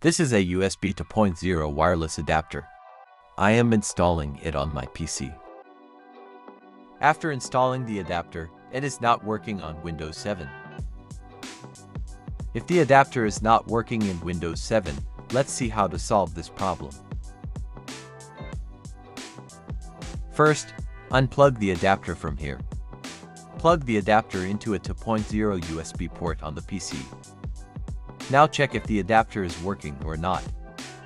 This is a USB 2.0 wireless adapter. I am installing it on my PC. After installing the adapter, it is not working on Windows 7. If the adapter is not working in Windows 7, let's see how to solve this problem. First, unplug the adapter from here. Plug the adapter into a 2.0 USB port on the PC. Now check if the adapter is working or not.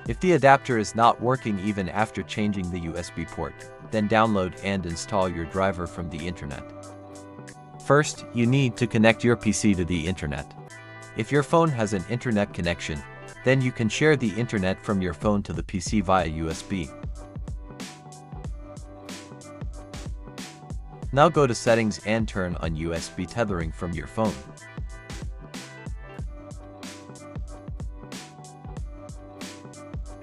If the adapter is not working even after changing the USB port, then download and install your driver from the internet. First, you need to connect your PC to the internet. If your phone has an internet connection, then you can share the internet from your phone to the PC via USB. Now go to Settings and turn on USB tethering from your phone.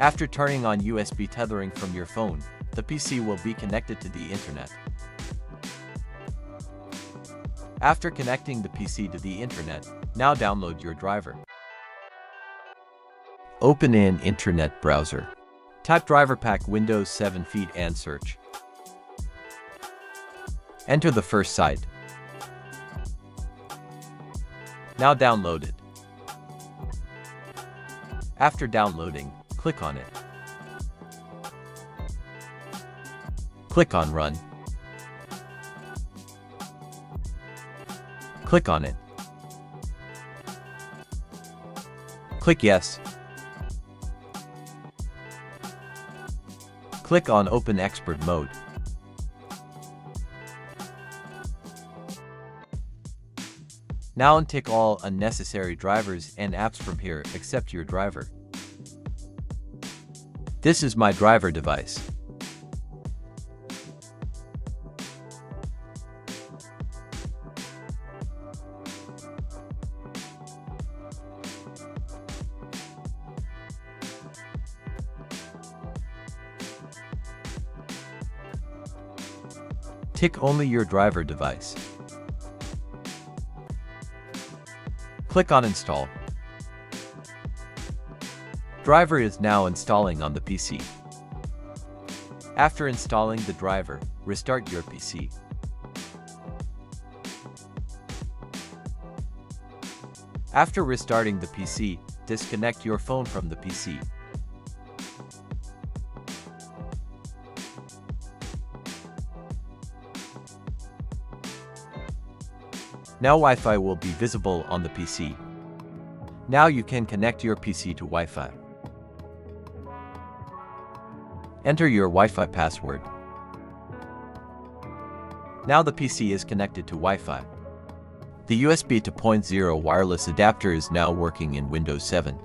After turning on USB tethering from your phone, the PC will be connected to the internet. After connecting the PC to the internet, now download your driver. Open an internet browser. Type driver pack Windows 7 feed and search. Enter the first site. Now download it. After downloading, click on it. Click on Run. Click on it. Click Yes. Click on Open Expert Mode. Now untick all unnecessary drivers and apps from here except your driver. This is my driver device. Tick only your driver device. Click on Install. Driver is now installing on the PC. After installing the driver, restart your PC. After restarting the PC, disconnect your phone from the PC. Now Wi-Fi will be visible on the PC. Now you can connect your PC to Wi-Fi. Enter your Wi-Fi password. Now the PC is connected to Wi-Fi. The USB 2.0 wireless adapter is now working in Windows 7.